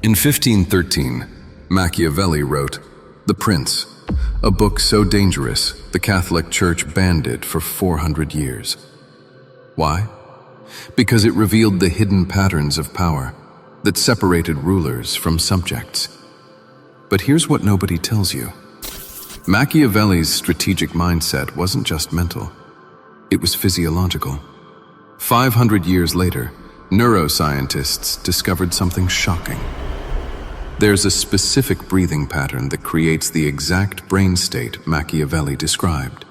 In 1513, Machiavelli wrote The Prince, a book so dangerous the Catholic Church banned it for 400 years. Why? Because it revealed the hidden patterns of power that separated rulers from subjects. But here's what nobody tells you. Machiavelli's strategic mindset wasn't just mental, it was physiological. 500 years later, neuroscientists discovered something shocking. There's a specific breathing pattern that creates the exact brain state Machiavelli described.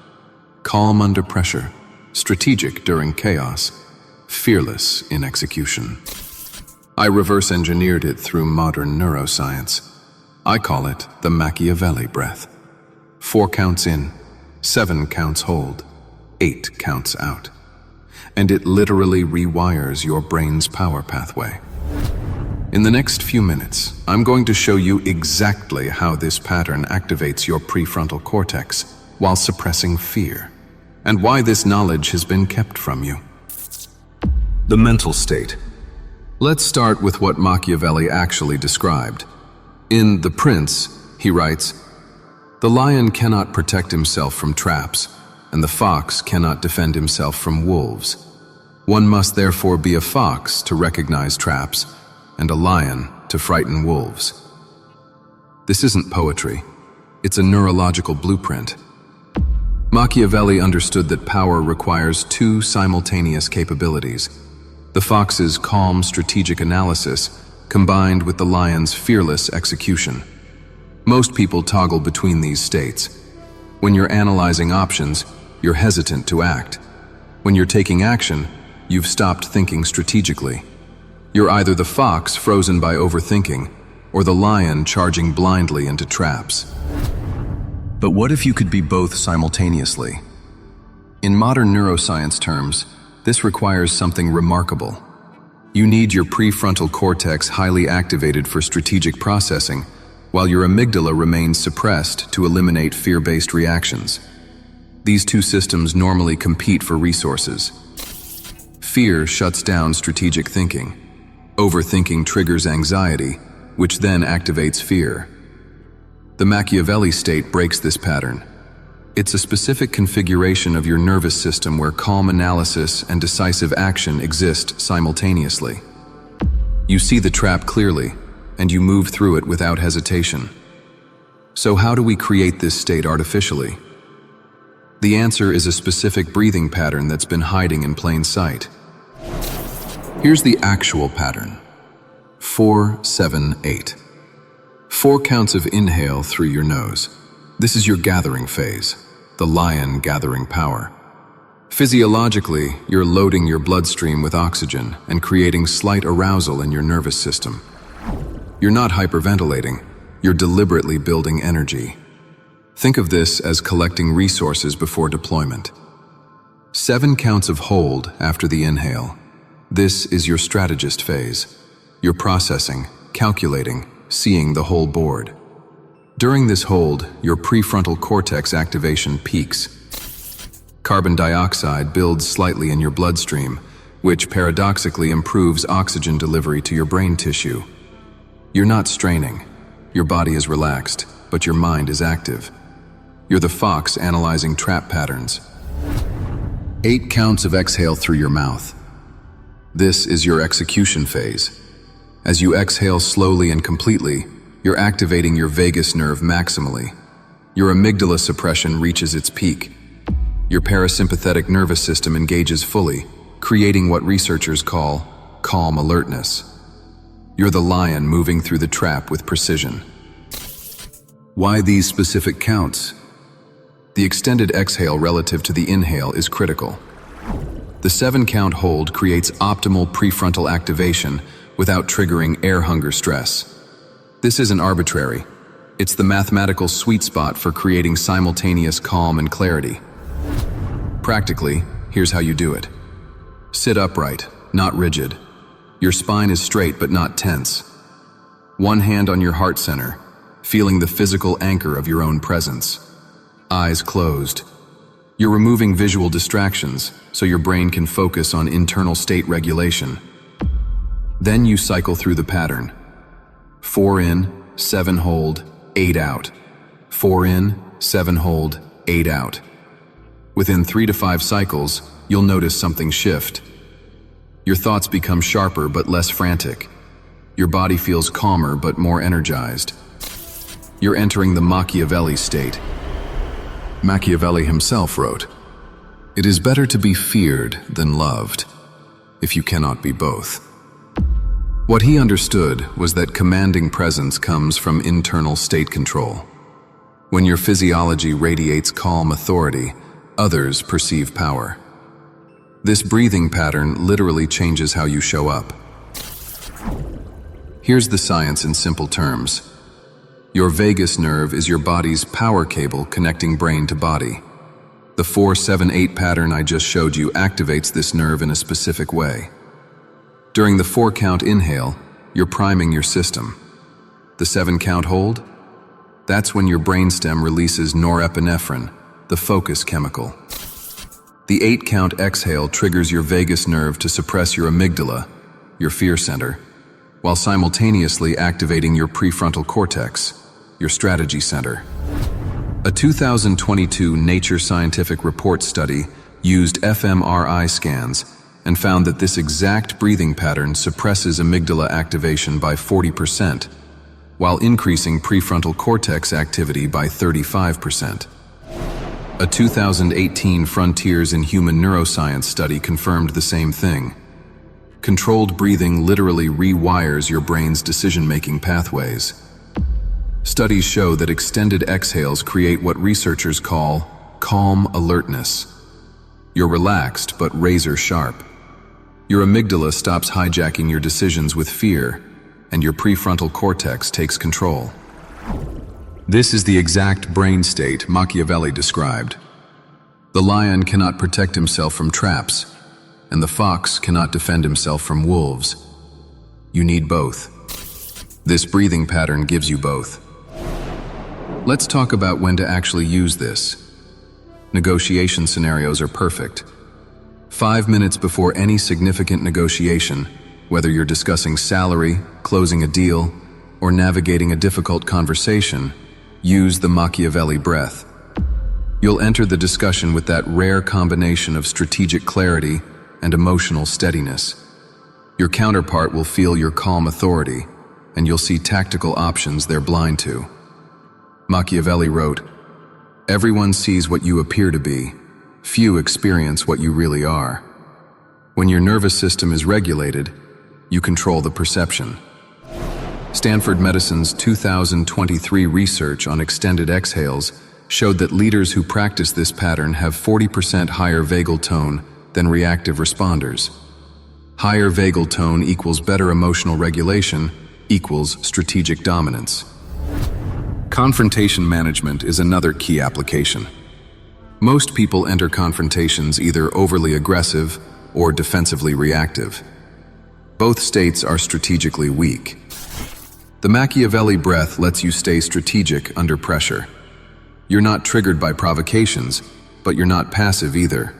Calm under pressure, strategic during chaos, fearless in execution. I reverse engineered it through modern neuroscience. I call it the Machiavelli breath. 4 counts in, 7 counts hold, 8 counts out. And it literally rewires your brain's power pathway. In the next few minutes, I'm going to show you exactly how this pattern activates your prefrontal cortex while suppressing fear, and why this knowledge has been kept from you. The mental state. Let's start with what Machiavelli actually described. In The Prince, he writes, "The lion cannot protect himself from traps, and the fox cannot defend himself from wolves. One must therefore be a fox to recognize traps, and a lion to frighten wolves." This isn't poetry. It's a neurological blueprint. Machiavelli understood that power requires 2 simultaneous capabilities: the fox's calm strategic analysis combined with the lion's fearless execution. Most people toggle between these states. When you're analyzing options, you're hesitant to act. When you're taking action, you've stopped thinking strategically. You're either the fox frozen by overthinking, or the lion charging blindly into traps. But what if you could be both simultaneously? In modern neuroscience terms, this requires something remarkable. You need your prefrontal cortex highly activated for strategic processing, while your amygdala remains suppressed to eliminate fear-based reactions. These 2 systems normally compete for resources. Fear shuts down strategic thinking. Overthinking triggers anxiety, which then activates fear. The Machiavelli state breaks this pattern. It's a specific configuration of your nervous system where calm analysis and decisive action exist simultaneously. You see the trap clearly, and you move through it without hesitation. So how do we create this state artificially? The answer is a specific breathing pattern that's been hiding in plain sight. Here's the actual pattern. 4, 7, 8. 4 counts of inhale through your nose. This is your gathering phase, the lion gathering power. Physiologically, you're loading your bloodstream with oxygen and creating slight arousal in your nervous system. You're not hyperventilating, you're deliberately building energy. Think of this as collecting resources before deployment. 7 counts of hold after the inhale. This is your strategist phase. You're processing, calculating, seeing the whole board. During this hold, your prefrontal cortex activation peaks. Carbon dioxide builds slightly in your bloodstream, which paradoxically improves oxygen delivery to your brain tissue. You're not straining. Your body is relaxed, but your mind is active. You're the fox analyzing trap patterns. 8 counts of exhale through your mouth. This is your execution phase. As you exhale slowly and completely, you're activating your vagus nerve maximally. Your amygdala suppression reaches its peak. Your parasympathetic nervous system engages fully, creating what researchers call calm alertness. You're the lion moving through the trap with precision. Why these specific counts? The extended exhale relative to the inhale is critical. The 7-count hold creates optimal prefrontal activation without triggering air hunger stress. This isn't arbitrary. It's the mathematical sweet spot for creating simultaneous calm and clarity. Practically, here's how you do it. Sit upright, not rigid. Your spine is straight but not tense. One hand on your heart center, feeling the physical anchor of your own presence. Eyes closed. You're removing visual distractions so your brain can focus on internal state regulation. Then you cycle through the pattern. 4 in, 7 hold, 8 out. 4 in, 7 hold, 8 out. Within 3 to 5 cycles, you'll notice something shift. Your thoughts become sharper but less frantic. Your body feels calmer but more energized. You're entering the Machiavelli state. Machiavelli himself wrote, "It is better to be feared than loved, if you cannot be both." What he understood was that commanding presence comes from internal state control. When your physiology radiates calm authority, others perceive power. This breathing pattern literally changes how you show up. Here's the science in simple terms. Your vagus nerve is your body's power cable connecting brain to body. The 4-7-8 pattern I just showed you activates this nerve in a specific way. During the 4-count inhale, you're priming your system. The 7-count hold? That's when your brainstem releases norepinephrine, the focus chemical. The 8-count exhale triggers your vagus nerve to suppress your amygdala, your fear center, while simultaneously activating your prefrontal cortex, your strategy center. A 2022 Nature Scientific Report study used fMRI scans and found that this exact breathing pattern suppresses amygdala activation by 40%, while increasing prefrontal cortex activity by 35%. A 2018 Frontiers in Human Neuroscience study confirmed the same thing. Controlled breathing literally rewires your brain's decision-making pathways. Studies show that extended exhales create what researchers call calm alertness. You're relaxed but razor sharp. Your amygdala stops hijacking your decisions with fear, and your prefrontal cortex takes control. This is the exact brain state Machiavelli described. The lion cannot protect himself from traps, and the fox cannot defend himself from wolves. You need both. This breathing pattern gives you both. Let's talk about when to actually use this. Negotiation scenarios are perfect. 5 minutes before any significant negotiation, whether you're discussing salary, closing a deal, or navigating a difficult conversation, use the Machiavelli breath. You'll enter the discussion with that rare combination of strategic clarity and emotional steadiness. Your counterpart will feel your calm authority, and you'll see tactical options they're blind to. Machiavelli wrote, "Everyone sees what you appear to be. Few experience what you really are." When your nervous system is regulated, you control the perception. Stanford Medicine's 2023 research on extended exhales showed that leaders who practice this pattern have 40% higher vagal tone than reactive responders. Higher vagal tone equals better emotional regulation equals strategic dominance. Confrontation management is another key application. Most people enter confrontations either overly aggressive or defensively reactive. Both states are strategically weak. The Machiavelli breath lets you stay strategic under pressure. You're not triggered by provocations, but you're not passive either.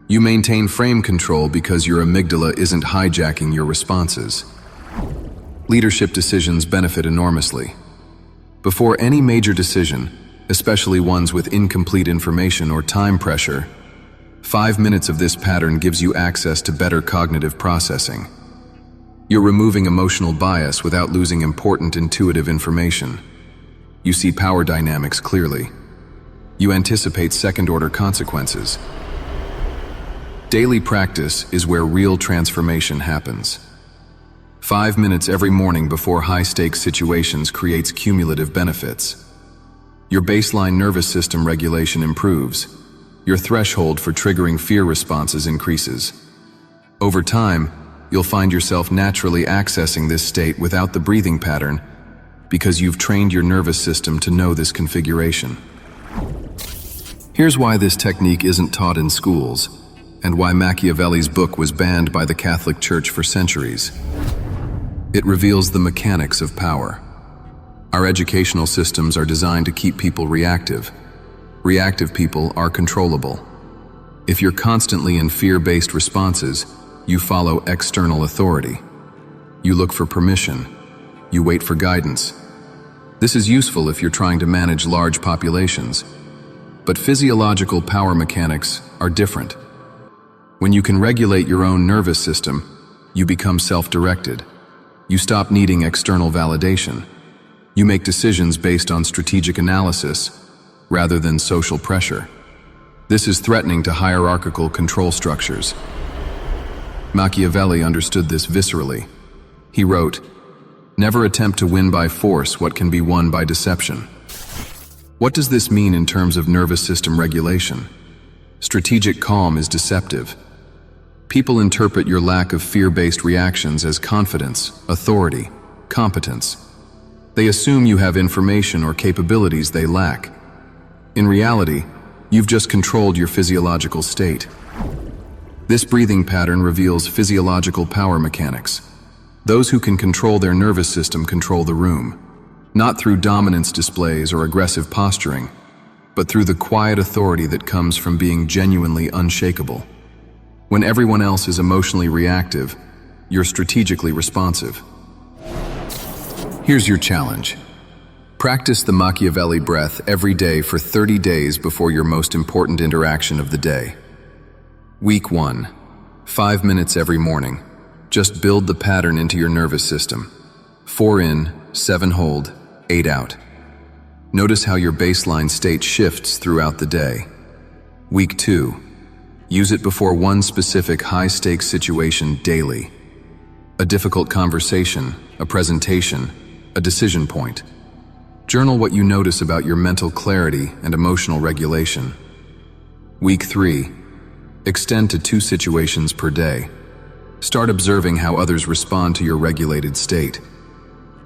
You maintain frame control because your amygdala isn't hijacking your responses. Leadership decisions benefit enormously. Before any major decision, especially ones with incomplete information or time pressure, 5 minutes of this pattern gives you access to better cognitive processing. You're removing emotional bias without losing important intuitive information. You see power dynamics clearly. You anticipate second-order consequences. Daily practice is where real transformation happens. 5 minutes every morning before high-stakes situations creates cumulative benefits. Your baseline nervous system regulation improves. Your threshold for triggering fear responses increases. Over time, you'll find yourself naturally accessing this state without the breathing pattern because you've trained your nervous system to know this configuration. Here's why this technique isn't taught in schools, and why Machiavelli's book was banned by the Catholic Church for centuries. It reveals the mechanics of power. Our educational systems are designed to keep people reactive. Reactive people are controllable. If you're constantly in fear-based responses, you follow external authority. You look for permission. You wait for guidance. This is useful if you're trying to manage large populations. But physiological power mechanics are different. When you can regulate your own nervous system, you become self-directed. You stop needing external validation. You make decisions based on strategic analysis rather than social pressure. This is threatening to hierarchical control structures. Machiavelli understood this viscerally. He wrote, "Never attempt to win by force what can be won by deception." What does this mean in terms of nervous system regulation? Strategic calm is deceptive. People interpret your lack of fear-based reactions as confidence, authority, competence. They assume you have information or capabilities they lack. In reality, you've just controlled your physiological state. This breathing pattern reveals physiological power mechanics. Those who can control their nervous system control the room, not through dominance displays or aggressive posturing, but through the quiet authority that comes from being genuinely unshakable. When everyone else is emotionally reactive, you're strategically responsive. Here's your challenge. Practice the Machiavelli breath every day for 30 days before your most important interaction of the day. Week 1. 5 minutes every morning. Just build the pattern into your nervous system. 4 in, 7 hold, 8 out. Notice how your baseline state shifts throughout the day. Week 2. Use it before one specific high-stakes situation daily. A difficult conversation, a presentation, a decision point. Journal what you notice about your mental clarity and emotional regulation. Week 3. Extend to 2 situations per day. Start observing how others respond to your regulated state.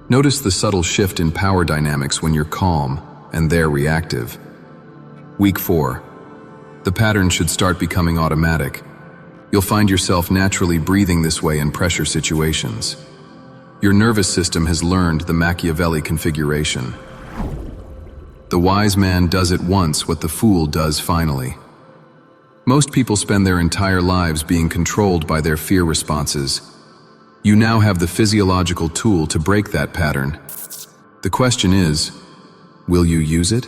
Notice the subtle shift in power dynamics when you're calm and they're reactive. Week 4. The pattern should start becoming automatic. You'll find yourself naturally breathing this way in pressure situations. Your nervous system has learned the Machiavelli configuration. The wise man does at once what the fool does finally. Most people spend their entire lives being controlled by their fear responses. You now have the physiological tool to break that pattern. The question is, will you use it?